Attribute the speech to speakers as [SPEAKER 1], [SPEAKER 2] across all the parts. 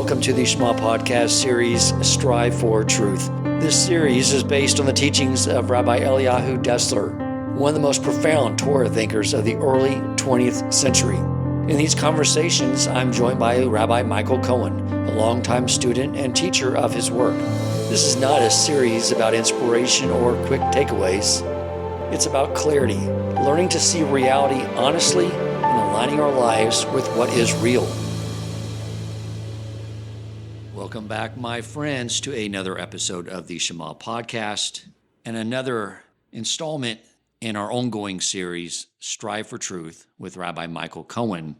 [SPEAKER 1] welcome to the Shema podcast series, Strive for Truth. This series is based on the teachings of Rabbi Dessler, one of the most profound Torah thinkers of the early 20th century. In these conversations, I'm joined by Rabbi Michael Cohen, a longtime student and teacher of his work. This is not a series about inspiration or quick takeaways. It's about clarity, learning to see reality honestly and aligning our lives with what is real. Welcome back, my friends, to another episode of the Shema podcast and another installment in our ongoing series, Strive for Truth, with Rabbi Michael Cohen.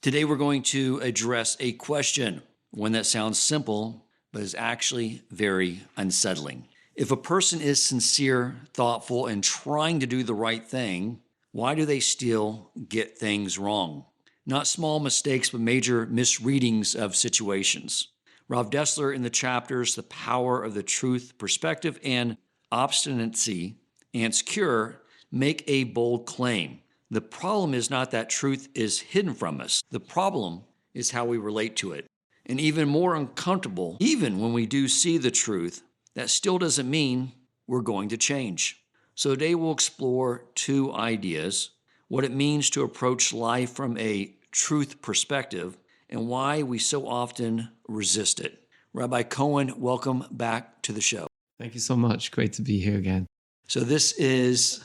[SPEAKER 1] Today we're going to address a question, one that sounds simple, but is actually very unsettling. If a person is sincere, thoughtful, and trying to do the right thing, why do they still get things wrong? Not small mistakes, but major misreadings of situations. Rav Dessler, in the chapters The Power of the Truth Perspective and Obstinacy Ants Cure, make a bold claim. The problem is not that truth is hidden from us. The problem is how we relate to it. And even more uncomfortable, even when we do see the truth, that still doesn't mean we're going to change. So today we'll explore two ideas: what it means to approach life from a truth perspective and why we so often resist it. Rabbi Cohen, welcome back to the show.
[SPEAKER 2] Thank you so much. Great to be here again.
[SPEAKER 1] So this is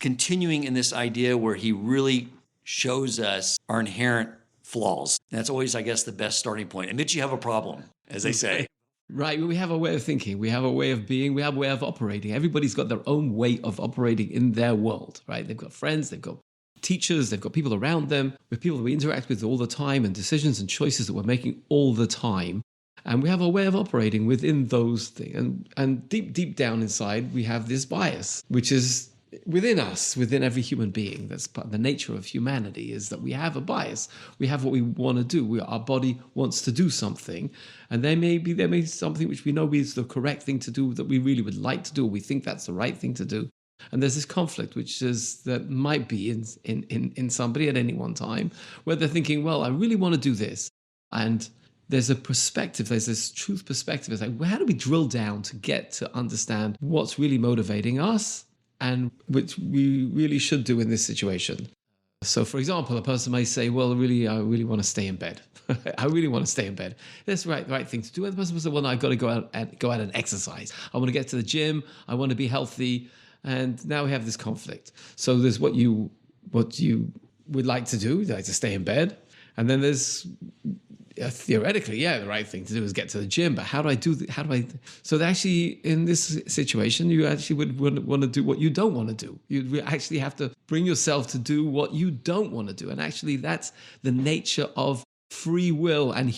[SPEAKER 1] continuing in this idea where he really shows us our inherent flaws. That's always, I guess, the best starting point. Admit you have a problem, as they say.
[SPEAKER 2] Right. We have a way of thinking. We have a way of being. We have a way of operating. Everybody's got their own way of operating in their world, right? They've got friends, they've got teachers, they've got people around them, with people that we interact with all the time, and decisions and choices that we're making all the time. And we have a way of operating within those things. And deep down inside, we have this bias, which is within us, within every human being. That's part of the nature of humanity, is that we have a bias. We have what we want to do. Our body wants to do something. And there may be something which we know is the correct thing to do, that we really would like to do, or we think that's the right thing to do. And there's this conflict, that might be in somebody at any one time, where they're thinking, well, I really want to do this. And there's a perspective, there's this truth perspective. It's like, well, how do we drill down to get to understand what's really motivating us and which we really should do in this situation? So, for example, a person may say, well, I really want to stay in bed. I really want to stay in bed. That's the right thing to do. And the person will say, well, no, I've got to go out and exercise. I want to get to the gym. I want to be healthy. And now we have this conflict. So there's what you would like to do, you like to stay in bed. And then there's theoretically, the right thing to do is get to the gym. But how do I do that? So actually, in this situation, you actually would want to do what you don't want to do. You actually have to bring yourself to do what you don't want to do. And actually, that's the nature of free will and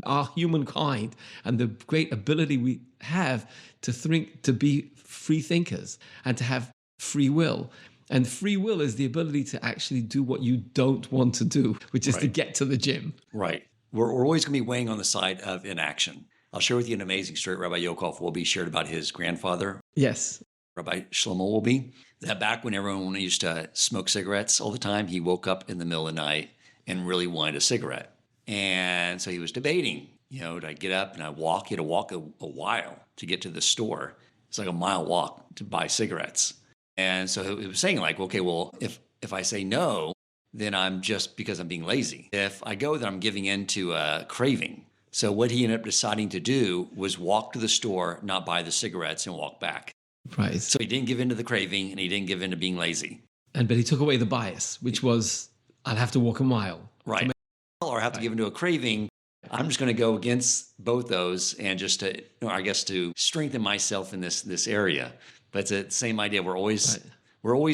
[SPEAKER 2] our humankind, and the great ability we have to think, to be free thinkers and to have free will. And free will is the ability to actually do what you don't want to do, which is to get to the gym.
[SPEAKER 1] Right. We're always going to be weighing on the side of inaction. I'll share with you an amazing story Rabbi Yaakov Wolbe shared about his grandfather.
[SPEAKER 2] Yes.
[SPEAKER 1] Rabbi Shlomo Wolbe, that back when everyone used to smoke cigarettes all the time, he woke up in the middle of the night and really wanted a cigarette. And so he was debating, do I get up and I walk? He had to walk a while to get to the store. It's like a mile walk to buy cigarettes. And so he was saying okay, well, if I say no, then I'm just because I'm being lazy. If I go, then I'm giving in to a craving. So what he ended up deciding to do was walk to the store, not buy the cigarettes, and walk back.
[SPEAKER 2] Right.
[SPEAKER 1] So he didn't give in to the craving, and he didn't give in to being lazy.
[SPEAKER 2] But he took away the bias, which was, I'll have to walk a mile.
[SPEAKER 1] Right. Or have to give in to a craving. I'm just going to go against both those, and just to strengthen myself in this area. But it's the same idea. We're always,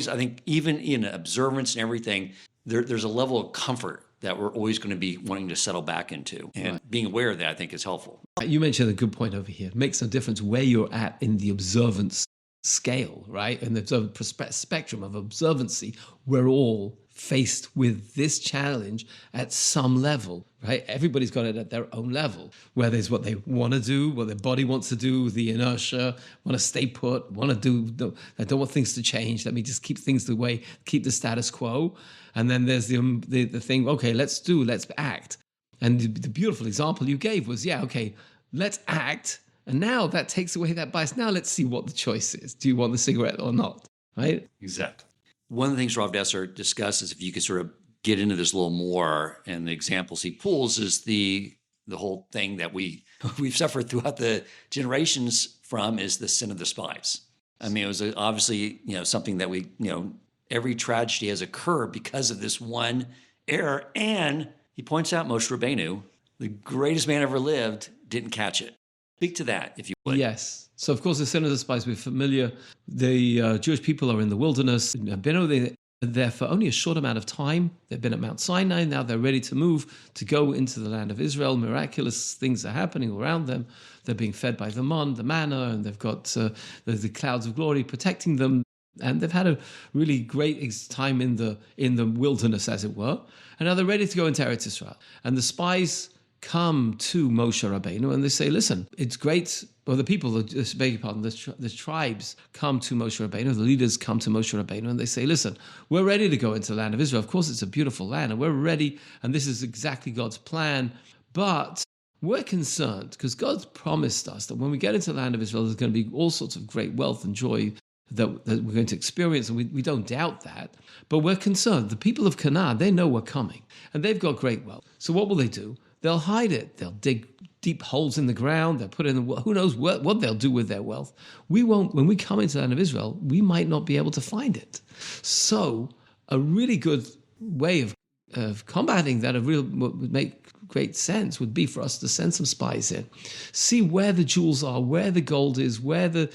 [SPEAKER 1] I think, even in observance and everything, there's a level of comfort that we're always going to be wanting to settle back into. And being aware of that, I think, is helpful.
[SPEAKER 2] You mentioned a good point over here. It makes no difference where you're at in the observance scale, right? In the spectrum of observancy, we're all faced with this challenge at some level, right? Everybody's got it at their own level, where there's what they want to do, what their body wants to do, the inertia, want to stay put, I don't want things to change. Let me just keep things the way, keep the status quo. And then there's the thing, okay, let's act. And the beautiful example you gave was, okay, let's act. And now that takes away that bias. Now let's see what the choice is. Do you want the cigarette or not? Right?
[SPEAKER 1] Exactly. One of the things Rav Dessler discusses, if you could sort of get into this a little more, and the examples he pulls is the whole thing that we've suffered throughout the generations from is the sin of the spies. I mean, it was obviously, something that every tragedy has occurred because of this one error. And he points out Moshe Rabbeinu, the greatest man ever lived, didn't catch it. Speak to that, if you would.
[SPEAKER 2] Yes. So, of course, the sin of the spies, we're familiar. The Jewish people are in the wilderness. They're there for only a short amount of time. They've been at Mount Sinai. Now they're ready to move to go into the land of Israel. Miraculous things are happening around them. They're being fed by the manna, and they've got the clouds of glory protecting them. And they've had a really great time in the wilderness, as it were. And now they're ready to go into Eretz Israel. And the spies come to Moshe Rabbeinu and they say, listen, it's great. Or the people, beg your pardon, the tribes come to Moshe Rabbeinu, the leaders come to Moshe Rabbeinu and they say, listen, we're ready to go into the land of Israel. Of course, it's a beautiful land and we're ready. And this is exactly God's plan. But we're concerned because God's promised us that when we get into the land of Israel, there's going to be all sorts of great wealth and joy that we're going to experience, and we don't doubt that. But we're concerned. The people of Canaan, they know we're coming, and they've got great wealth. So what will they do? They'll hide it. They'll dig deep holes in the ground. They'll put in who knows what they'll do with their wealth. We won't. When we come into the land of Israel, we might not be able to find it. So a really good way of combating that, what would make great sense, would be for us to send some spies in, see where the jewels are, where the gold is, where the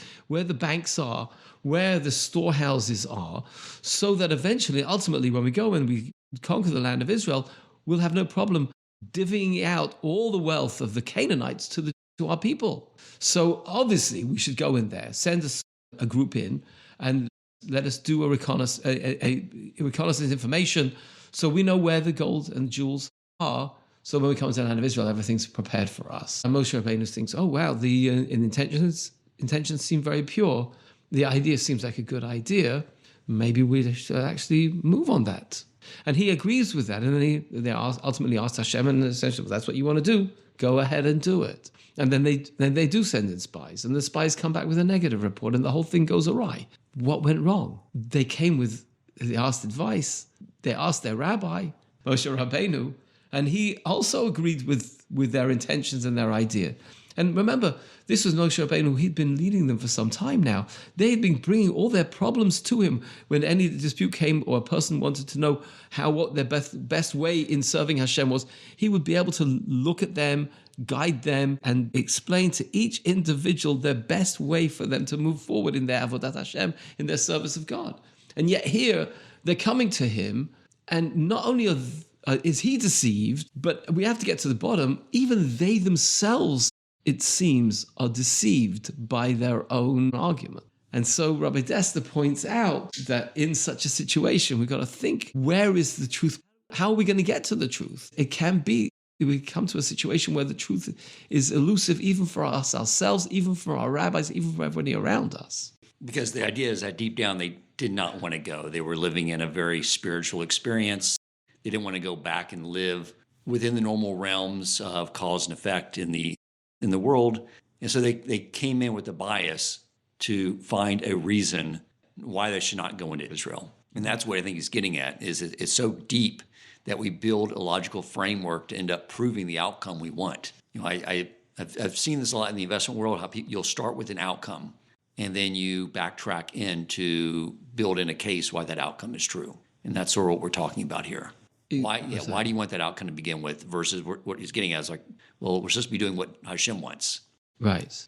[SPEAKER 2] banks are, where the storehouses are, so that eventually, ultimately, when we go and we conquer the land of Israel, we'll have no problem divvying out all the wealth of the Canaanites to our people. So obviously, we should go in there, send a group in, and let us do a reconnaissance information, so we know where the gold and jewels are. So when we come to the land of Israel, everything's prepared for us. And Moshe Rabbeinu thinks, oh wow, the intentions seem very pure. The idea seems like a good idea. Maybe we should actually move on that. And he agrees with that. And then they ultimately asked Hashem, and essentially, well, that's what you want to do. Go ahead and do it. And then they do send in spies. And the spies come back with a negative report, and the whole thing goes awry. What went wrong? They asked advice. They asked their rabbi, Moshe Rabbeinu, and he also agreed with their intentions and their idea. And remember, this was Moshe Rabbeinu. He'd been leading them for some time now. They had been bringing all their problems to him when any dispute came or a person wanted to know what their best way in serving Hashem was. He would be able to look at them, guide them, and explain to each individual their best way for them to move forward in their avodat Hashem, in their service of God. And yet here, they're coming to him, and not only is he deceived, but we have to get to the bottom. Even they themselves, it seems, are deceived by their own argument. And so Rabbi Dessler points out that in such a situation, we've got to think, where is the truth? How are we going to get to the truth? It can be, we come to a situation where the truth is elusive even for us ourselves, even for our rabbis, even for everybody around us.
[SPEAKER 1] Because the idea is that deep down, they did not want to go. They were living in a very spiritual experience. They didn't want to go back and live within the normal realms of cause and effect in the world. And so they came in with a bias to find a reason why they should not go into Israel. And that's what I think he's getting at, is it's so deep that we build a logical framework to end up proving the outcome we want. I've seen this a lot in the investment world, how you'll start with an outcome and then you backtrack in to build in a case why that outcome is true. And that's sort of what we're talking about here. Why do you want that outcome to begin with versus what he's getting at is like, well, we're supposed to be doing what Hashem wants.
[SPEAKER 2] Right.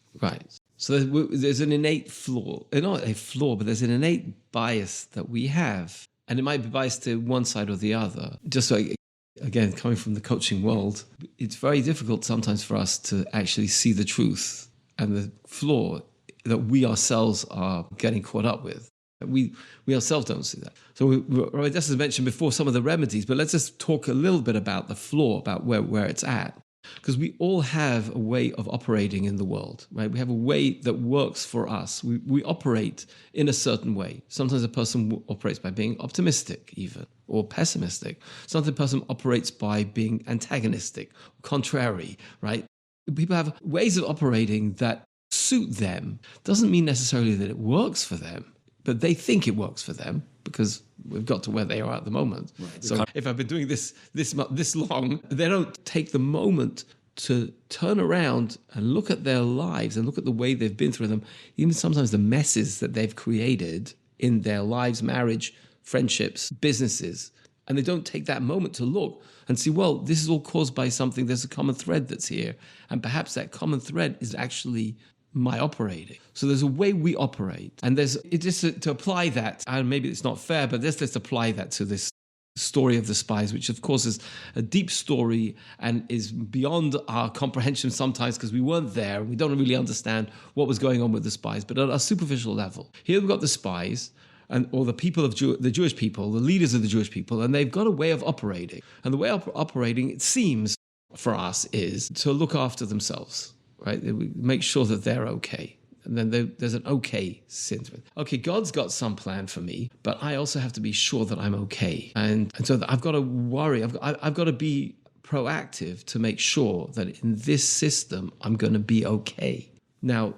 [SPEAKER 2] So there's an innate flaw, not a flaw, but there's an innate bias that we have. And it might be biased to one side or the other. Just like, again, coming from the coaching world, it's very difficult sometimes for us to actually see the truth and the flaw that we ourselves are getting caught up with. We ourselves don't see that. So Rabbi Dessler mentioned before some of the remedies, but let's just talk a little bit about the flaw, about where it's at. Because we all have a way of operating in the world, right? We have a way that works for us. We operate in a certain way. Sometimes a person operates by being optimistic even, or pessimistic. Sometimes a person operates by being antagonistic, contrary, right? People have ways of operating that suit them. Doesn't mean necessarily that it works for them, but they think it works for them because we've got to where they are at the moment. Right. So if I've been doing this long, they don't take the moment to turn around and look at their lives and look at the way they've been through them, even sometimes the messes that they've created in their lives, marriage, friendships, businesses. And they don't take that moment to look and see, well, this is all caused by something. There's a common thread that's here. And perhaps that common thread is actually my operating. So there's a way we operate. And there's it just to apply that, and maybe it's not fair, but let's apply that to this story of the spies, which of course is a deep story and is beyond our comprehension sometimes because we weren't there. We don't really understand what was going on with the spies, but at a superficial level. Here we've got the spies, or the people of the Jewish people, the leaders of the Jewish people, and they've got a way of operating. And the way of operating, it seems, for us, is to look after themselves, right? We make sure that they're okay. And then there's an okay syndrome. Okay, God's got some plan for me, but I also have to be sure that I'm okay. And so I've got to worry. I've got to be proactive to make sure that in this system, I'm going to be okay. Now,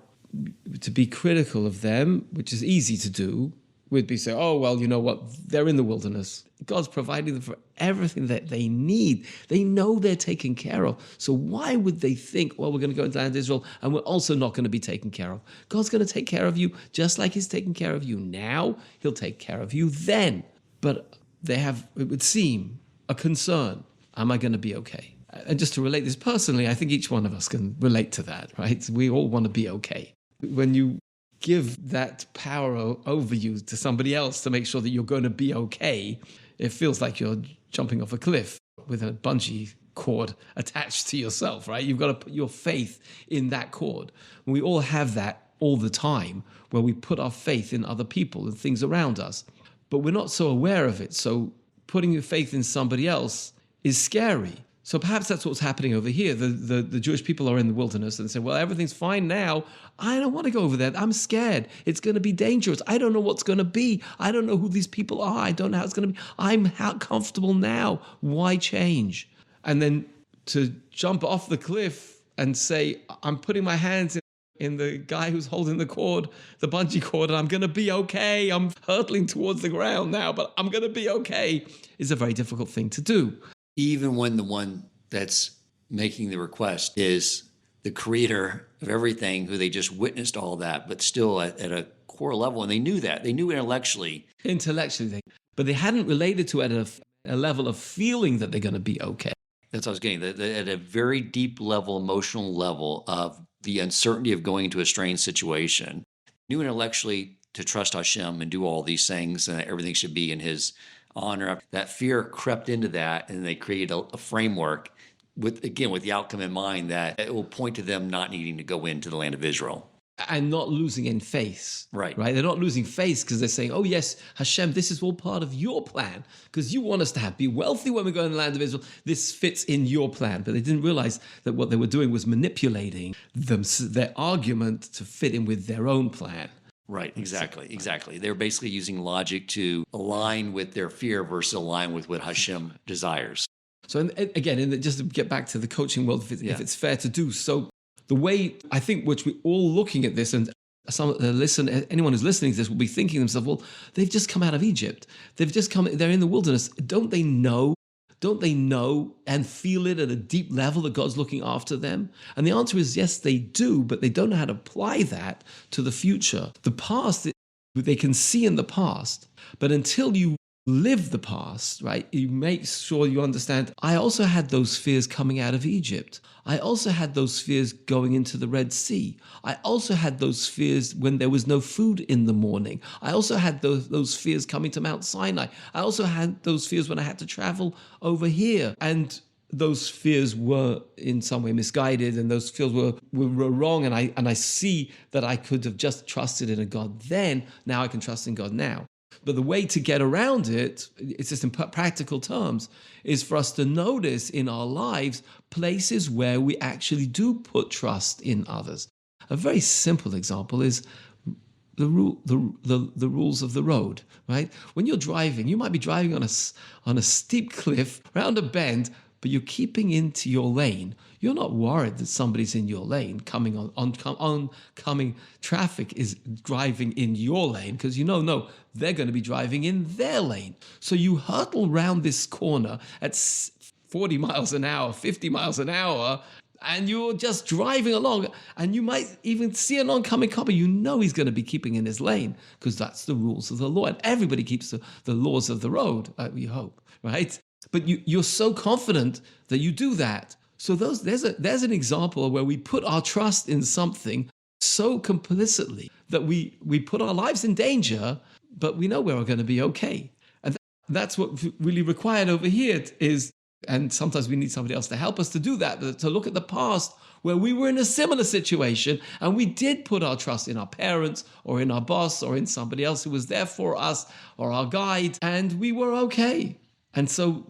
[SPEAKER 2] to be critical of them, which is easy to do, would be say, oh, well, you know what? They're in the wilderness. God's providing them for everything that they need. They know they're taken care of. So why would they think, well, we're going to go into the land of Israel and we're also not going to be taken care of? God's going to take care of you just like he's taking care of you now. He'll take care of you then. But they have, it would seem, a concern. Am I going to be okay? And just to relate this personally, I think each one of us can relate to that, right? We all want to be okay. When you give that power over you to somebody else to make sure that you're going to be okay, it feels like you're jumping off a cliff with a bungee cord attached to yourself, right? You've got to put your faith in that cord. We all have that all the time where we put our faith in other people and things around us, but we're not so aware of it. So putting your faith in somebody else is scary. So perhaps that's what's happening over here. The Jewish people are in the wilderness and say, well, everything's fine now. I don't want to go over there. I'm scared. It's going to be dangerous. I don't know what's going to be. I don't know who these people are. I don't know how it's going to be. I'm comfortable now. Why change? And then to jump off the cliff and say, I'm putting my hands in the guy who's holding the cord, the bungee cord, and I'm going to be okay. I'm hurtling towards the ground now, but I'm going to be okay, is a very difficult thing to do.
[SPEAKER 1] Even when the one that's making the request is the creator of everything, who they just witnessed all that, but still at a core level, and they knew that. They knew intellectually.
[SPEAKER 2] But they hadn't related to it at a level of feeling that they're going to be okay.
[SPEAKER 1] That's what I was getting. At a very deep level, emotional level of the uncertainty of going into a strange situation. Knew intellectually to trust Hashem and do all these things, and that everything should be in his honor. That fear crept into that, and they created a framework with the outcome in mind that it will point to them not needing to go into the land of Israel.
[SPEAKER 2] And not losing in faith.
[SPEAKER 1] Right.
[SPEAKER 2] They're not losing faith because they're saying, oh, yes, Hashem, this is all part of your plan because you want us to be wealthy when we go in the land of Israel. This fits in your plan. But they didn't realize that what they were doing was manipulating their argument to fit in with their own plan.
[SPEAKER 1] Right, exactly. They're basically using logic to align with their fear versus align with what Hashem desires. So
[SPEAKER 2] again, just to get back to the coaching world, if it's fair to do so, the way I think which we're all looking at this, and anyone who's listening to this will be thinking to themselves, well, they've just come out of Egypt. They're in the wilderness. Don't they know and feel it at a deep level that God's looking after them? And the answer is yes, they do, but they don't know how to apply that to the future. The past, they can see in the past, but until you live the past, right, you make sure you understand, I also had those fears coming out of Egypt. I also had those fears going into the Red Sea. I also had those fears when there was no food in the morning. I also had those fears coming to Mount Sinai. I also had those fears when I had to travel over here. And those fears were in some way misguided, and those fears were wrong. And I see that I could have just trusted in a God then. Now I can trust in God now. But the way to get around it, it's just in practical terms, is for us to notice in our lives places where we actually do put trust in others. A very simple example is the rules of the road, right? When you're driving, you might be driving on a steep cliff around a bend, but you're keeping into your lane. You're not worried that somebody's in your lane, coming oncoming traffic is driving in your lane, because no, they're going to be driving in their lane. So you hurtle around this corner at 40 miles an hour, 50 miles an hour, and you're just driving along, and you might even see an oncoming car, but he's going to be keeping in his lane, because that's the rules of the law. And everybody keeps the laws of the road, we hope, right? But you're so confident that you do that. So there's an example where we put our trust in something so complicitly that we put our lives in danger, but we know we're going to be okay. And that's what really required over here is, and sometimes we need somebody else to help us to do that, to look at the past where we were in a similar situation and we did put our trust in our parents or in our boss or in somebody else who was there for us or our guide, and we were okay. And so,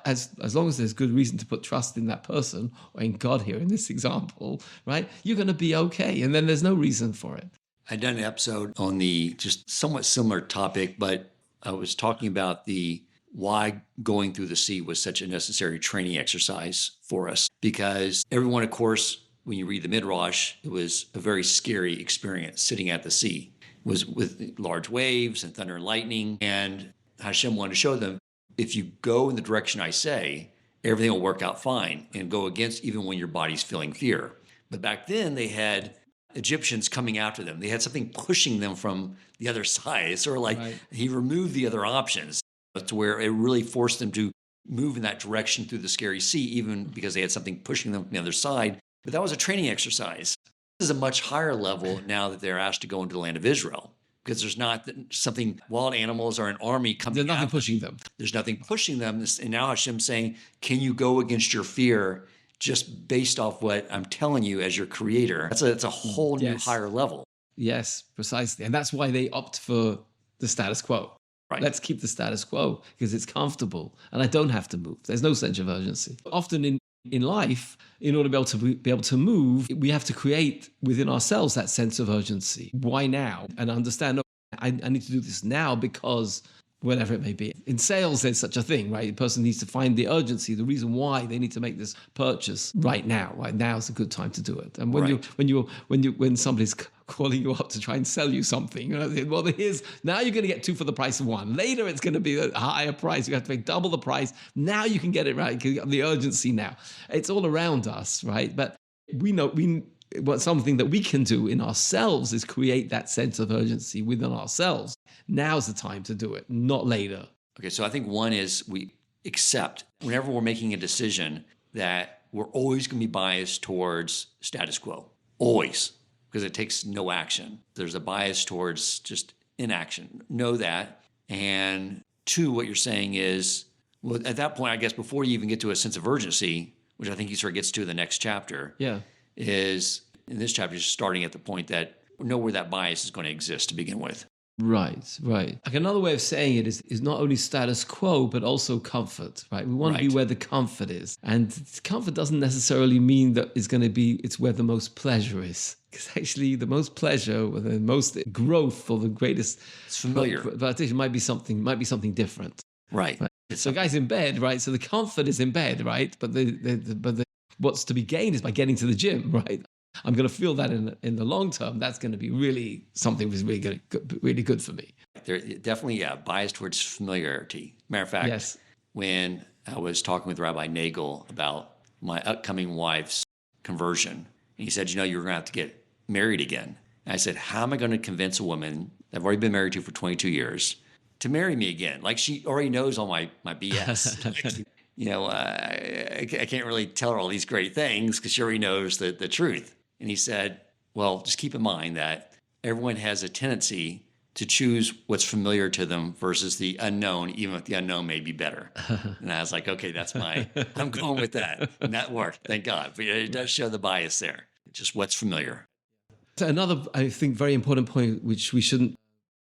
[SPEAKER 2] as long as there's good reason to put trust in that person or in God here in this example, right, you're going to be okay. And then there's no reason for it.
[SPEAKER 1] I'd done an episode on the just somewhat similar topic, but I was talking about why going through the sea was such a necessary training exercise for us. Because everyone, of course, when you read the Midrash, it was a very scary experience sitting at the sea. It was with large waves and thunder and lightning. And Hashem wanted to show them, if you go in the direction I say, everything will work out fine, and go against even when your body's feeling fear. But back then they had Egyptians coming after them. They had something pushing them from the other side. It's sort of like He removed the other options to where it really forced them to move in that direction through the scary sea, even because they had something pushing them from the other side. But that was a training exercise. This is a much higher level now that they're asked to go into the land of Israel. Because there's not something, wild animals or an army coming.
[SPEAKER 2] There's nothing pushing them.
[SPEAKER 1] There's nothing pushing them. And now Hashem's saying, can you go against your fear just based off what I'm telling you as your creator? That's a whole new higher level.
[SPEAKER 2] Yes, precisely. And that's why they opt for the status quo.
[SPEAKER 1] Right.
[SPEAKER 2] Let's keep the status quo because it's comfortable and I don't have to move. There's no sense of urgency. Often in life, in order to be able to move, we have to create within ourselves that sense of urgency. Why now? And understand, I need to do this now because whatever it may be. In sales, there's such a thing, right? The person needs to find the urgency, the reason why they need to make this purchase right now. Right now is a good time to do it. And when somebody's calling you up to try and sell you something, now you're going to get two for the price of one. Later, it's going to be a higher price. You have to pay double the price. Now you can get it right. You got the urgency now. It's all around us, right? But something that we can do in ourselves is create that sense of urgency within ourselves. Now's the time to do it, not later.
[SPEAKER 1] Okay, so I think one is we accept whenever we're making a decision that we're always going to be biased towards status quo. Always. Because it takes no action. There's a bias towards just inaction. Know that. And two, what you're saying is, well, at that point, I guess before you even get to a sense of urgency, which I think he sort of gets to in the next chapter, is in this chapter, you're starting at the point that know where that bias is going to exist to begin with.
[SPEAKER 2] Right. Like another way of saying it is not only status quo, but also comfort, right? We want to be where the comfort is. And comfort doesn't necessarily mean that it's where the most pleasure is. Because actually the most pleasure or the most growth or the greatest...
[SPEAKER 1] It's familiar.
[SPEAKER 2] But it might be something different.
[SPEAKER 1] Right.
[SPEAKER 2] So the guy's in bed, right? So the comfort is in bed, right? But what's to be gained is by getting to the gym, right? I'm going to feel that in the long term. That's going to be really something that's really good for me.
[SPEAKER 1] There definitely, bias towards familiarity. Matter of fact, when I was talking with Rabbi Nagel about my upcoming wife's conversion, and he said, you're going to have to get married again. And I said, how am I going to convince a woman that I've already been married to for 22 years to marry me again? Like she already knows all my BS. I can't really tell her all these great things because she already knows the truth. And he said, well, just keep in mind that everyone has a tendency to choose what's familiar to them versus the unknown, even if the unknown may be better. And I was like, okay, I'm going with that. And that worked, thank God. But it does show the bias there, just what's familiar.
[SPEAKER 2] So another, I think, very important point, which we shouldn't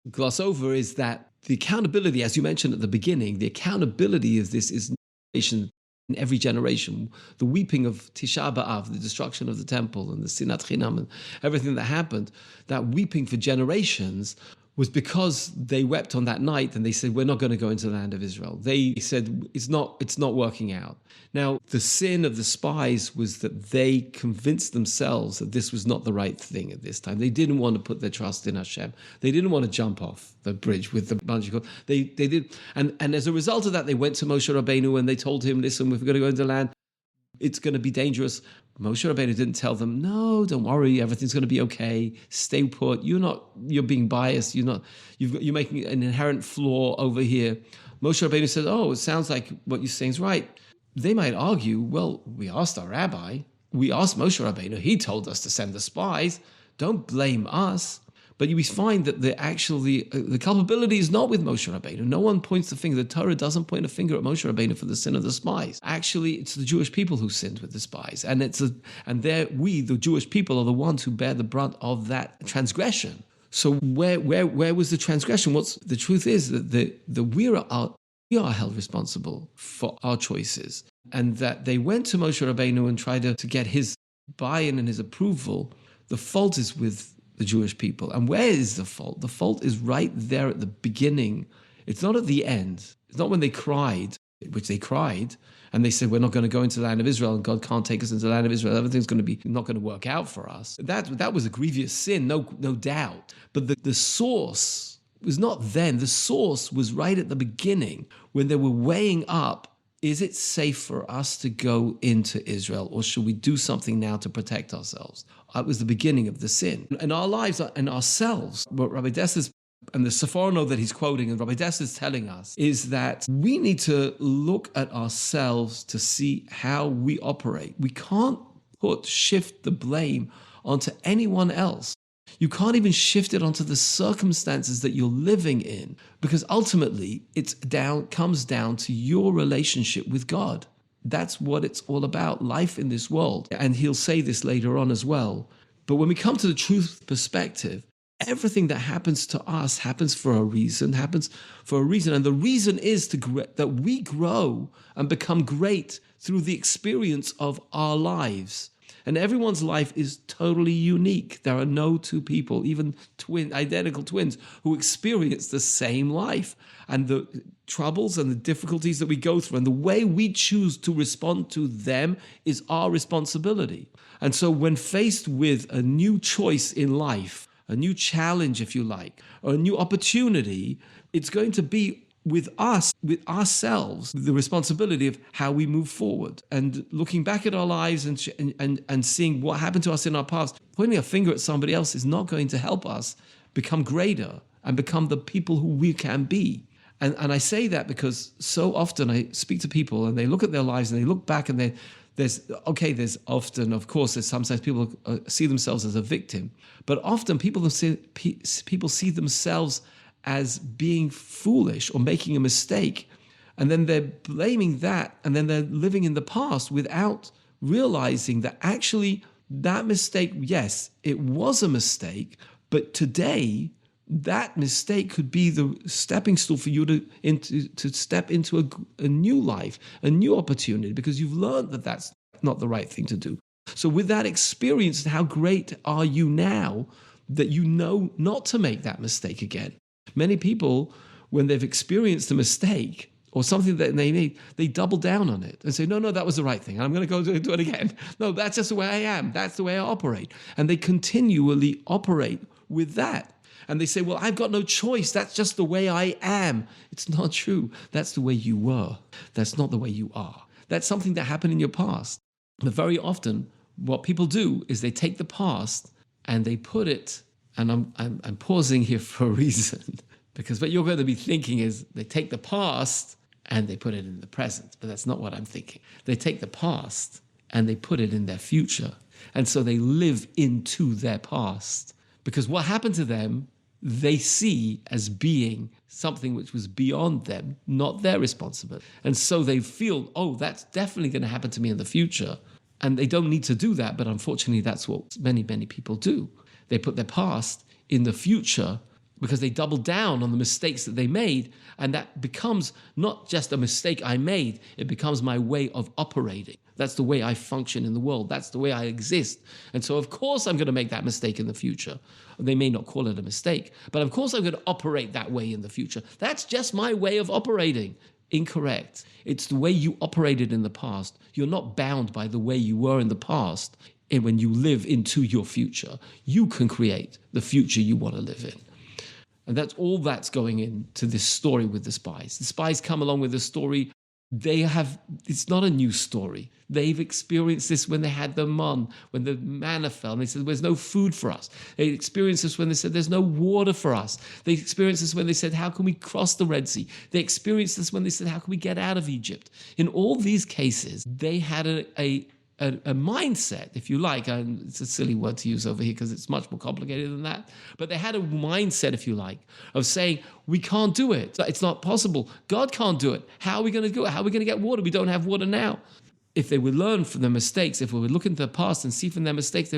[SPEAKER 2] gloss over, is that the accountability, as you mentioned at the beginning, the accountability of this is in every generation. The weeping of Tisha B'Av, the destruction of the temple and the Sinat Chinam and everything that happened, that weeping for generations was because they wept on that night and they said, we're not going to go into the land of Israel. They said, it's not working out. Now, the sin of the spies was that they convinced themselves that this was not the right thing at this time. They didn't want to put their trust in Hashem. They didn't want to jump off the bridge with the bunch of God. They did. And as a result of that, they went to Moshe Rabbeinu and they told him, listen, if we're going to go into the land, it's going to be dangerous. Moshe Rabbeinu didn't tell them, no, don't worry, everything's going to be okay. Stay put. You're being biased. You're making an inherent flaw over here. Moshe Rabbeinu said, oh, it sounds like what you're saying is right. They might argue, well, we asked our rabbi, we asked Moshe Rabbeinu, he told us to send the spies. Don't blame us. But we find that the culpability is not with Moshe Rabbeinu. No one points the finger. The Torah doesn't point a finger at Moshe Rabbeinu for the sin of the spies. Actually, it's the Jewish people who sinned with the spies. And we, the Jewish people, are the ones who bear the brunt of that transgression. So where was the transgression? The truth is that we are held responsible for our choices. And that they went to Moshe Rabbeinu and tried to get his buy-in and his approval. The fault is with the Jewish people. And where is the fault? The fault is right there at the beginning. It's not at the end. It's not when they cried, which they cried, and they said, we're not going to go into the land of Israel, and God can't take us into the land of Israel. Everything's not going to work out for us. That was a grievous sin, no doubt. But the source was not then. The source was right at the beginning when they were weighing up, is it safe for us to go into Israel, or should we do something now to protect ourselves? It was the beginning of the sin. And our lives and ourselves, what Rabbi Dessler and the Sephorno that he's quoting, and Rabbi Dessler is telling us, is that we need to look at ourselves to see how we operate. We can't shift the blame onto anyone else. You can't even shift it onto the circumstances that you're living in, because ultimately comes down to your relationship with God. That's what it's all about, life in this world. And he'll say this later on as well. But when we come to the truth perspective, everything that happens to us happens for a reason. And the reason is that we grow and become great through the experience of our lives. And everyone's life is totally unique. There are no two people, even identical twins, who experience the same life. And the troubles and the difficulties that we go through and the way we choose to respond to them is our responsibility. And so when faced with a new choice in life, a new challenge, if you like, or a new opportunity, it's going to be with ourselves, the responsibility of how we move forward. And looking back at our lives and seeing what happened to us in our past, pointing a finger at somebody else is not going to help us become greater and become the people who we can be. And I say that because so often I speak to people and they look at their lives and they look back and there's often, of course, there's sometimes people see themselves as a victim, but often people see themselves as being foolish or making a mistake. And then they're blaming that, and then they're living in the past without realizing that actually that mistake, yes, it was a mistake, but today that mistake could be the stepping stool for you to step into a new life, a new opportunity, because you've learned that that's not the right thing to do. So with that experience, how great are you now that you know not to make that mistake again? Many people, when they've experienced a mistake or something that they need, they double down on it and say, no, that was the right thing. I'm going to go do it again. No, that's just the way I am. That's the way I operate. And they continually operate with that. And they say, well, I've got no choice. That's just the way I am. It's not true. That's the way you were. That's not the way you are. That's something that happened in your past. But very often, what people do is they take the past and they put it, and I'm pausing here for a reason, because what you're going to be thinking is they take the past and they put it in the present. But that's not what I'm thinking. They take the past and they put it in their future. And so they live into their past. Because what happened to them, they see as being something which was beyond them, not their responsibility. And so they feel, oh, that's definitely going to happen to me in the future. And they don't need to do that, but unfortunately that's what many, many people do. They put their past in the future because they double down on the mistakes that they made. And that becomes not just a mistake I made, it becomes my way of operating. That's the way I function in the world. That's the way I exist. And so, of course, I'm going to make that mistake in the future. They may not call it a mistake, but of course I'm going to operate that way in the future. That's just my way of operating. Incorrect. It's the way you operated in the past. You're not bound by the way you were in the past. And when you live into your future, you can create the future you want to live in. And that's all that's going into this story with the spies. The spies come along with the story. It's not a new story. They've experienced this when they had the when the manna fell, and they said, there's no food for us. They experienced this when they said, there's no water for us. They experienced this when they said, how can we cross the Red Sea? They experienced this when they said, how can we get out of Egypt? In all these cases, they had a mindset, if you like, and it's a silly word to use over here because it's much more complicated than that, but they had a mindset, if you like, of saying, we can't do it. It's not possible. God can't do it. How are we going to do it? How are we going to get water? We don't have water now. If they would learn from their mistakes, if we would look into the past and see from their mistakes,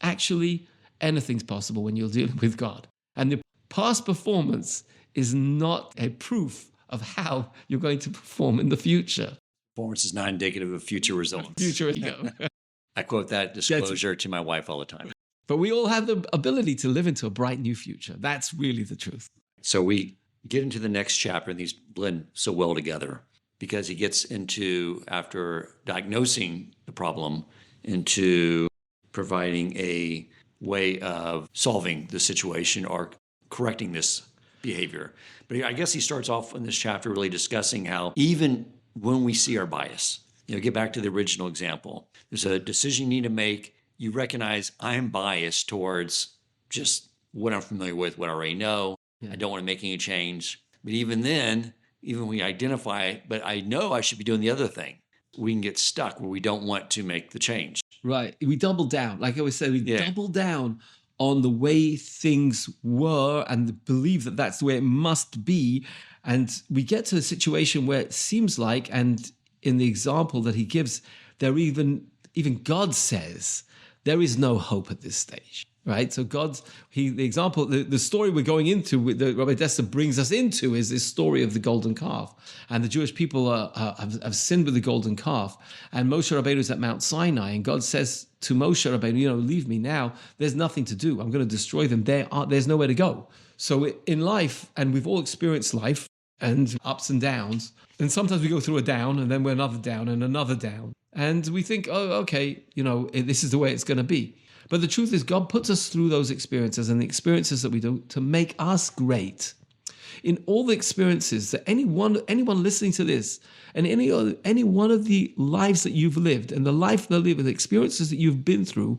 [SPEAKER 2] actually anything's possible when you're dealing with God. And the past performance is not a proof of how you're going to perform in the future.
[SPEAKER 1] Performance is not indicative of future results.
[SPEAKER 2] Future ego.
[SPEAKER 1] I quote that disclosure to my wife all the time.
[SPEAKER 2] But we all have the ability to live into a bright new future. That's really the truth.
[SPEAKER 1] So we get into the next chapter, and these blend so well together because he gets into, after diagnosing the problem, into providing a way of solving the situation or correcting this behavior. But I guess he starts off in this chapter really discussing how even when we see our bias, get back to the original example, there's a decision you need to make. You recognize I'm biased towards just what I'm familiar with, what I already know. Yeah. I don't want to make any change. But even then, even when we identify, but I know I should be doing the other thing, we can get stuck where we don't want to make the change.
[SPEAKER 2] Right. We double down. Like I always say, double down on the way things were and believe that that's the way it must be. And we get to a situation where it seems like, and in the example that he gives, there even God says there is no hope at this stage, right? So the story we're going into, that Rabbi Dessler brings us into, is this story of the golden calf. And the Jewish people have sinned with the golden calf. And Moshe Rabbeinu is at Mount Sinai, and God says to Moshe Rabbeinu, leave me now. There's nothing to do. I'm going to destroy them. There's nowhere to go. So in life, and we've all experienced life, and ups and downs. And sometimes we go through a down, and then we're another down and another down. And we think, oh, okay, this is the way it's going to be. But the truth is, God puts us through those experiences and the experiences that we do to make us great. In all the experiences that anyone listening to this, and any one of the lives that you've lived, and the life that live, the experiences that you've been through,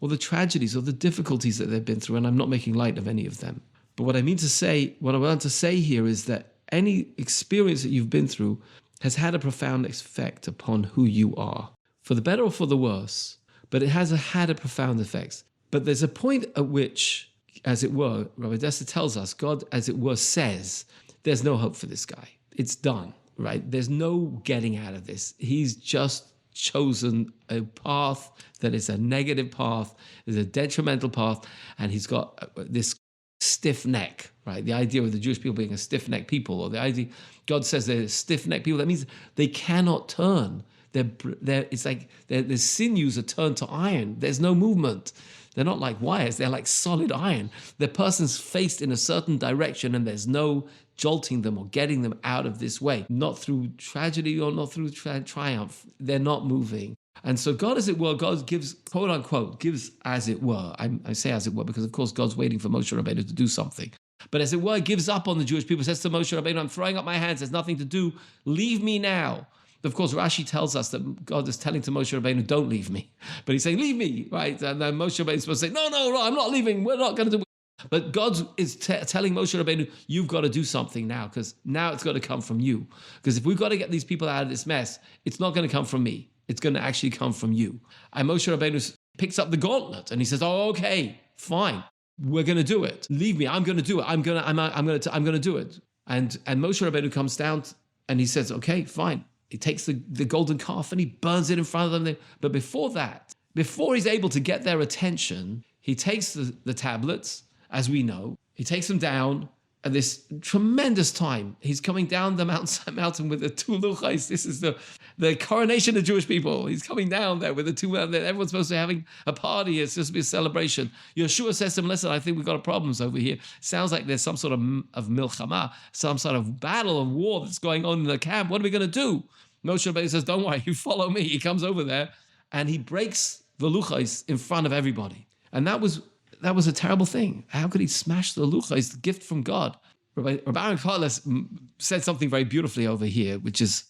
[SPEAKER 2] or the tragedies or the difficulties that they've been through, and I'm not making light of any of them. But what I want to say here is that any experience that you've been through has had a profound effect upon who you are, for the better or for the worse, but it has had a profound effect. But there's a point at which, as it were, Rabbi Dessler tells us, God, as it were, says, there's no hope for this guy. It's done, right? There's no getting out of this. He's just chosen a path that is a negative path, is a detrimental path, and he's got this stiff neck, right? The idea of the Jewish people being a stiff-necked people, or the idea God says they're stiff-necked people, that means they cannot turn. It's like their sinews are turned to iron. There's no movement. They're not like wires. They're like solid iron. The person's faced in a certain direction, and there's no jolting them or getting them out of this way. Not through tragedy or not through triumph. They're not moving. And so God, as it were, God gives, quote unquote, gives as it were. I say as it were because, of course, God's waiting for Moshe Rabbeinu to do something. But as it were, gives up on the Jewish people, says to Moshe Rabbeinu, I'm throwing up my hands, there's nothing to do, leave me now. Of course, Rashi tells us that God is telling to Moshe Rabbeinu, don't leave me. But he's saying, leave me, right? And then Moshe Rabbeinu is supposed to say, no, I'm not leaving, we're not going to do it. But God is telling Moshe Rabbeinu, you've got to do something now, because now it's got to come from you. Because if we've got to get these people out of this mess, it's not going to come from me. It's going to actually come from you. And Moshe Rabbeinu picks up the gauntlet and he says, oh, okay, fine. We're going to do it. Leave me. I'm going to do it. I'm going to do it. And Moshe Rabbeinu comes down and he says, okay, fine. He takes the golden calf and he burns it in front of them. But before that, before he's able to get their attention, he takes the tablets, as we know, He takes them down at this tremendous time. He's coming down the mountain with the two luchos. This is the coronation of Jewish people. He's coming down there with the two. Everyone's supposed to be having a party. It's supposed to be a celebration. Yeshua says to him, listen, I think we've got problems over here. Sounds like there's some sort of milchama, some sort of battle of war that's going on in the camp. What are we going to do? Moshe Rabbeinu says, don't worry, you follow me. He comes over there and he breaks the luchos in front of everybody. And that was a terrible thing. How could he smash the luchos, the gift from God? Rabbi Michael Cohen said something very beautifully over here, which is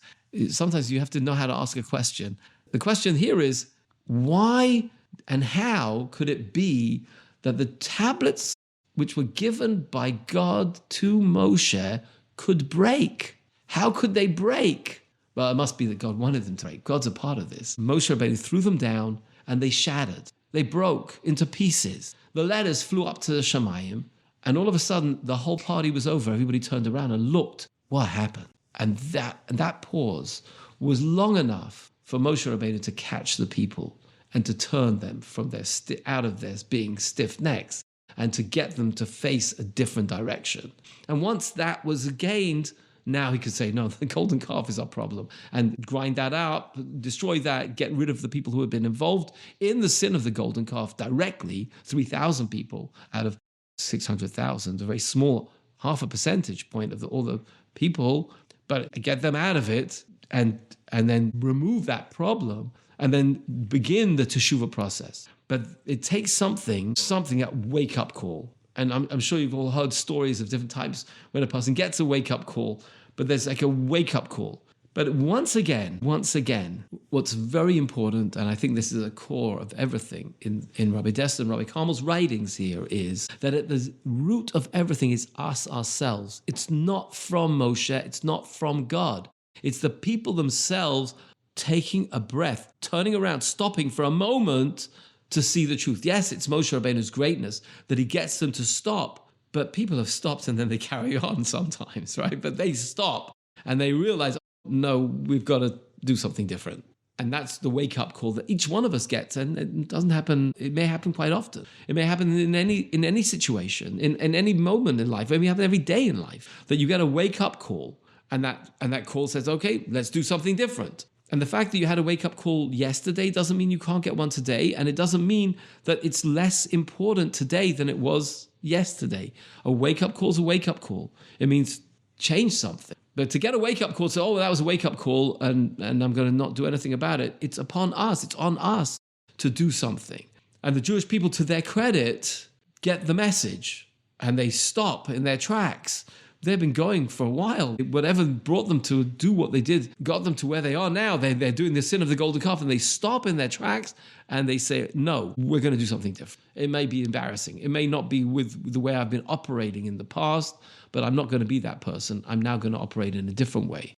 [SPEAKER 2] sometimes you have to know how to ask a question. The question here is, why and how could it be that the tablets which were given by God to Moshe could break? How could they break? Well, it must be that God wanted them to break. God's a part of this. Moshe Rabbeinu threw them down and they shattered. They broke into pieces. The letters flew up to the Shamayim, and all of a sudden, the whole party was over. Everybody turned around and looked. What happened? And that pause was long enough for Moshe Rabbeinu to catch the people and to turn them from their out of their being stiff necks and to get them to face a different direction. And once that was gained, now he could say, no, the golden calf is our problem, and grind that up, destroy that, get rid of the people who have been involved in the sin of the golden calf directly, 3,000 people out of 600,000, a very small, half a percentage point of all the people, but get them out of it and then remove that problem and then begin the teshuvah process. But it takes something, a wake-up call. And I'm sure you've all heard stories of different types when a person gets a wake-up call, but there's like a wake-up call. But once again, what's very important, and I think this is a core of everything in Rabbi Dessler and Rabbi Carmel's writings here, is that at the root of everything is us ourselves. It's not from Moshe, it's not from God. It's the people themselves taking a breath, turning around, stopping for a moment to see the truth. Yes, it's Moshe Rabbeinu's greatness that he gets them to stop, but people have stopped and then they carry on sometimes, right? But they stop and they realize, no, we've got to do something different. And that's the wake-up call that each one of us gets. And it doesn't happen, it may happen quite often. It may happen in any situation, in any moment in life. It may happen every day in life that you get a wake-up call and that call says, okay, let's do something different. And the fact that you had a wake-up call yesterday doesn't mean you can't get one today. And it doesn't mean that it's less important today than it was yesterday. A wake-up call is a wake-up call. It means change something. But to get a wake-up call, say, oh, that was a wake-up call and I'm going to not do anything about it. It's upon us. It's on us to do something. And the Jewish people, to their credit, get the message and they stop in their tracks. They've been going for a while. Whatever brought them to do what they did got them to where they are now. They're doing the sin of the golden calf and they stop in their tracks and they say, no, we're going to do something different. It may be embarrassing. It may not be with the way I've been operating in the past, but I'm not going to be that person. I'm now going to operate in a different way.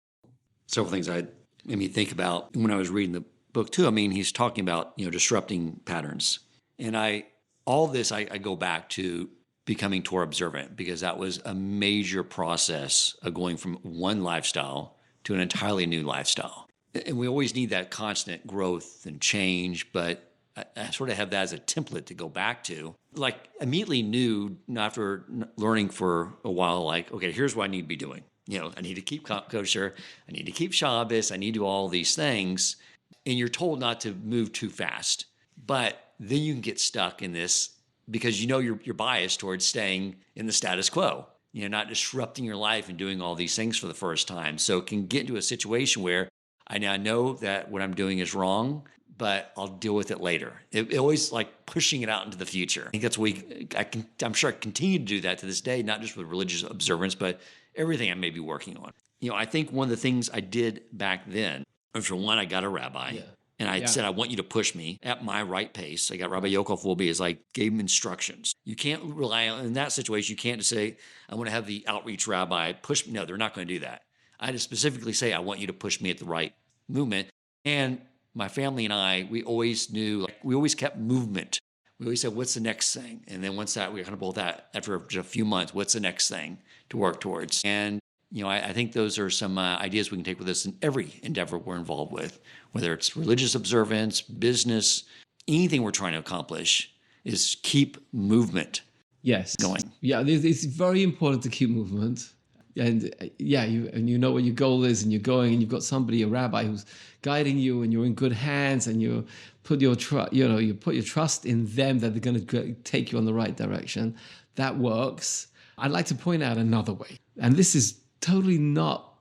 [SPEAKER 1] Several things made me think about when I was reading the book too. I mean, he's talking about, disrupting patterns. And I go back to becoming Torah observant, because that was a major process of going from one lifestyle to an entirely new lifestyle. And we always need that constant growth and change, but I sort of have that as a template to go back to. Like, immediately knew after learning for a while, like, okay, here's what I need to be doing. I need to keep kosher, I need to keep Shabbos, I need to do all these things. And you're told not to move too fast. But then you can get stuck in this because you're biased towards staying in the status quo, not disrupting your life and doing all these things for the first time. So it can get into a situation where I now know that what I'm doing is wrong, but I'll deal with it later. It always like pushing it out into the future. I think that's I'm sure I continue to do that to this day, not just with religious observance, but everything I may be working on. I think one of the things I did back then, for one, I got a rabbi. Yeah. And I said, I want you to push me at my right pace. I got Rabbi Yokov Wolbe, gave him instructions. You can't rely on, in that situation, you can't just say, I want to have the outreach rabbi push me. No, they're not going to do that. I had to specifically say, I want you to push me at the right movement. And my family and I, we always knew, we always kept movement. We always said, what's the next thing? And then once that, we kind of both that after just a few months, what's the next thing to work towards? And I think those are some ideas we can take with us in every endeavor we're involved with, whether it's religious observance, business, anything we're trying to accomplish is keep movement.
[SPEAKER 2] Yes.
[SPEAKER 1] going.
[SPEAKER 2] Yeah, it's very important to keep movement. And you know what your goal is, and you're going, and you've got somebody, a rabbi, who's guiding you, and you're in good hands, and you put your trust in them that they're going to take you on the right direction. That works. I'd like to point out another way, and this is totally not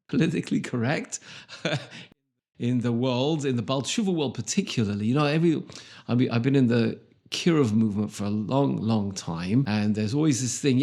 [SPEAKER 2] politically correct in the world, in the Baal Teshuva world particularly. I've been in the Kiruv movement for a long, long time, and there's always this thing,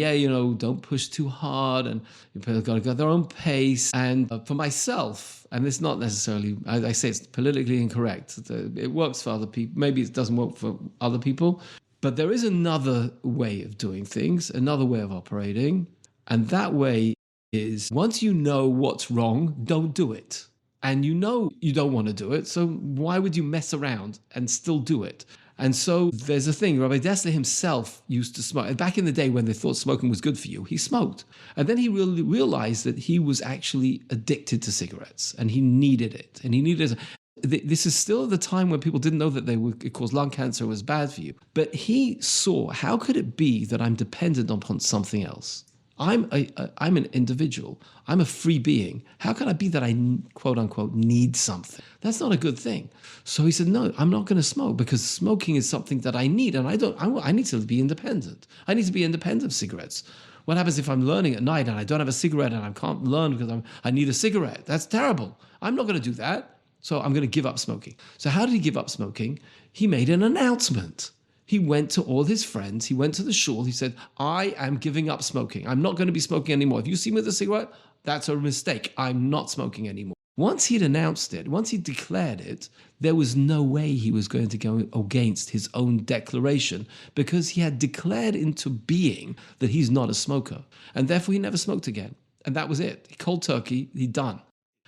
[SPEAKER 2] don't push too hard, and people got to go at their own pace. And for myself, and it's not necessarily, I say it's politically incorrect. It works for other people. Maybe it doesn't work for other people, but there is another way of doing things, another way of operating, and that way is once you know what's wrong, don't do it. And you know you don't want to do it, so why would you mess around and still do it? And so there's a thing, Rabbi Dessler himself used to smoke. Back in the day when they thought smoking was good for you, he smoked. And then he really realized that he was actually addicted to cigarettes, and he needed it. And he needed it. This is still the time when people didn't know that it caused lung cancer, was bad for you. But he saw, how could it be that I'm dependent upon something else? I'm an individual. I'm a free being. How can I be that I, quote unquote, need something? That's not a good thing. So he said, no, I'm not going to smoke, because smoking is something that I need, and I need to be independent. I need to be independent of cigarettes. What happens if I'm learning at night and I don't have a cigarette and I can't learn because I need a cigarette? That's terrible. I'm not going to do that. So I'm going to give up smoking. So how did he give up smoking? He made an announcement. He went to all his friends. He went to the shul. He said, I am giving up smoking. I'm not going to be smoking anymore. If you see me with a cigarette, that's a mistake. I'm not smoking anymore. Once he'd announced it, once he declared it, there was no way he was going to go against his own declaration, because he had declared into being that he's not a smoker. And therefore, he never smoked again. And that was it. Cold turkey, he done.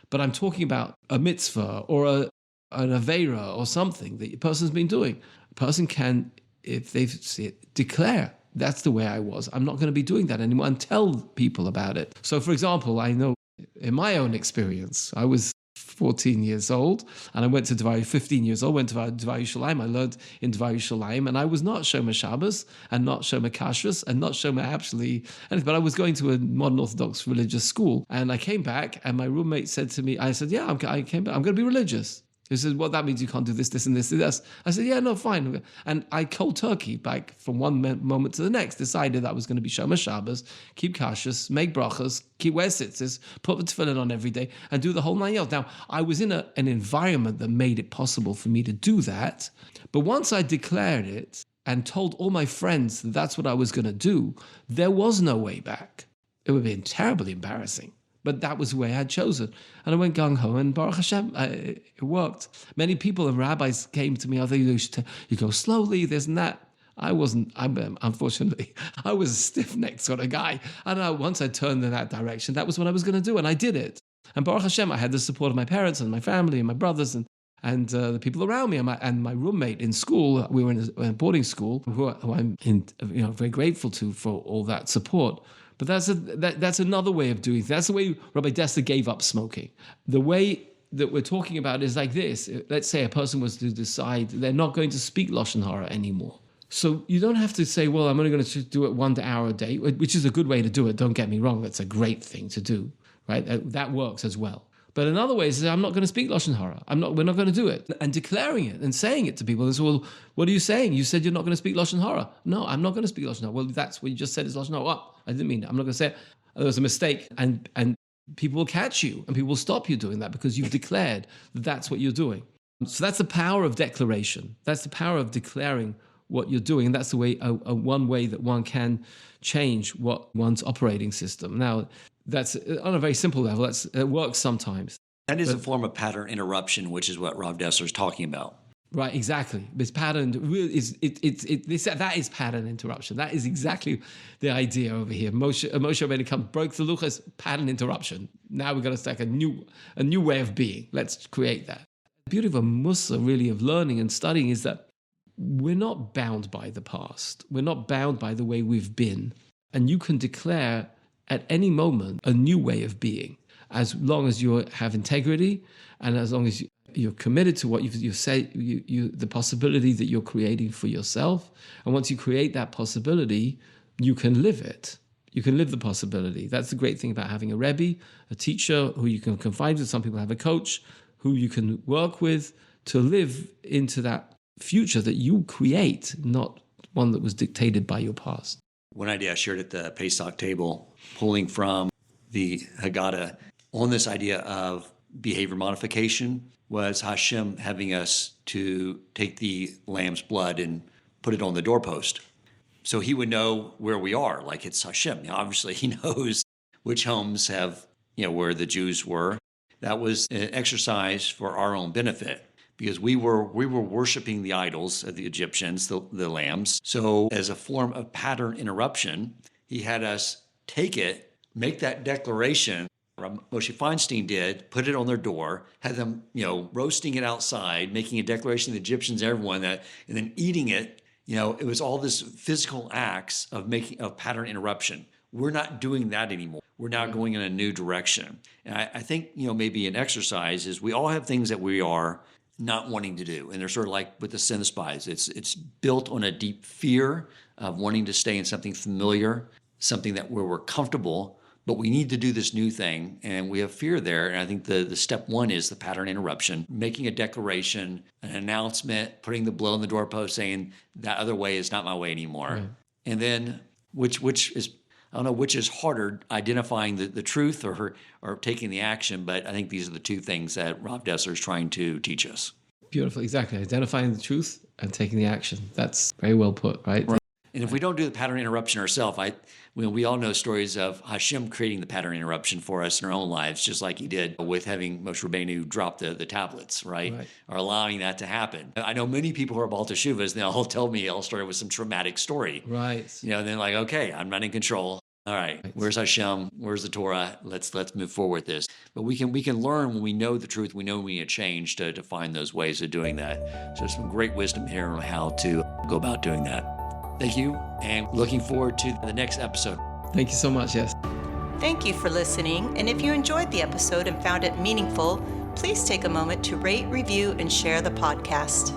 [SPEAKER 2] But I'm talking about a mitzvah or an aveira or something that a person's been doing. A person can, if they see it, declare, that's the way I was. I'm not going to be doing that anymore, and tell people about it. So, for example, I know in my own experience, I was 14 years old, and I went to Dvar, 15 years old, went to Dvar Yerushalayim. I learned in Dvar Yerushalayim, and I was not Shomer Shabbos, and not Shomer Kashrus, and not Shomer actually anything, but I was going to a modern Orthodox religious school, and I came back, and my roommate said to me, I said, yeah, I came back, I'm going to be religious. He said, well, that means you can't do this, this, and this, and this. I said, yeah, no, fine. And I cold turkey, back from one moment to the next, decided that I was going to be Shomer Shabbos, keep kashrus, make brachas, wear tzitzis, put the tefillin on every day, and do the whole 9 yards. Now, I was in an environment that made it possible for me to do that. But once I declared it and told all my friends that that's what I was going to do, there was no way back. It would have been terribly embarrassing. But that was the way I had chosen. And I went gung-ho, and Baruch Hashem, it worked. Many people and rabbis came to me, I think you go slowly, this and that. I wasn't, unfortunately, I was a stiff-necked sort of guy. And once I turned in that direction, that was what I was going to do, and I did it. And Baruch Hashem, I had the support of my parents and my family and my brothers and the people around me, and my roommate in school. We were in a boarding school, who I'm very grateful to for all that support. But that's another way of doing things. That's the way Rabbi Dessler gave up smoking. The way that we're talking about is like this. Let's say a person was to decide they're not going to speak Lashon Hara anymore. So you don't have to say, well, I'm only going to do it 1 hour a day, which is a good way to do it. Don't get me wrong. That's a great thing to do, right? That works as well. But another way is I'm not going to speak Lashon Hara. We're not going to do it. And declaring it and saying it to people. They say, well, what are you saying? You said you're not going to speak Lashon Hara. No, I'm not going to speak Lashon Hara. Well, that's what you just said is Lashon Hara. What? I didn't mean that. I'm not going to say it. There was a mistake. And people will catch you, and people will stop you doing that because you've declared that that's what you're doing. So that's the power of declaration. That's the power of declaring what you're doing. And that's the way, one way that one can change one's operating system. Now, that's on a very simple level. It works sometimes.
[SPEAKER 1] That is a form of pattern interruption, which is what Rav Dessler is talking about.
[SPEAKER 2] Right, exactly. This pattern that is pattern interruption. That is exactly the idea over here. Moshe Rabbeinu broke the luchas, pattern interruption. Now we've got to start a new way of being. Let's create that. The beauty of a mussar, really, of learning and studying, is that we're not bound by the past. We're not bound by the way we've been. And you can declare at any moment a new way of being, as long as you have integrity and as long as You're committed to what you say, the possibility that you're creating for yourself. And once you create that possibility, you can live it. You can live the possibility. That's the great thing about having a Rebbe, a teacher who you can confide with. Some people have a coach who you can work with to live into that future that you create, not one that was dictated by your past.
[SPEAKER 1] One idea I shared at the Pesach table, pulling from the Haggadah on this idea of behavior modification, was Hashem having us to take the lamb's blood and put it on the doorpost. So he would know where we are, like it's Hashem. Now, obviously, he knows which homes have, where the Jews were. That was an exercise for our own benefit because we were worshiping the idols of the Egyptians, the lambs. So as a form of pattern interruption, he had us take it, make that declaration. Moshe Feinstein did, put it on their door, had them, roasting it outside, making a declaration to the Egyptians, everyone that, and then eating it. It was all this physical acts of pattern interruption. We're not doing that anymore. We're now going in a new direction. And I think, maybe an exercise is we all have things that we are not wanting to do. And they're sort of like with the sin of spies. It's built on a deep fear of wanting to stay in something familiar, something where we're comfortable, but we need to do this new thing, and we have fear there. And I think the step one is the pattern interruption, making a declaration, an announcement, putting the blood on the doorpost, saying that other way is not my way anymore. Right. And then, which is, I don't know which is harder, identifying the truth or taking the action, but I think these are the two things that Rav Dessler is trying to teach us.
[SPEAKER 2] Beautiful, exactly. Identifying the truth and taking the action. That's very well put, right?
[SPEAKER 1] And if we don't do the pattern interruption ourselves, we all know stories of Hashem creating the pattern interruption for us in our own lives, just like he did with having Moshe Rabbeinu drop the tablets, right? Or allowing that to happen. I know many people who are Baal Teshuvas, and they'll all tell me, I'll start with some traumatic story.
[SPEAKER 2] Right.
[SPEAKER 1] And then like, okay, I'm not in control. All right, where's Hashem? Where's the Torah? Let's move forward with this. But we can learn when we know the truth. We know we need to change to find those ways of doing that. So there's some great wisdom here on how to go about doing that. Thank you, and looking forward to the next episode.
[SPEAKER 2] Thank you so much, yes.
[SPEAKER 3] Thank you for listening, and if you enjoyed the episode and found it meaningful, please take a moment to rate, review, and share the podcast.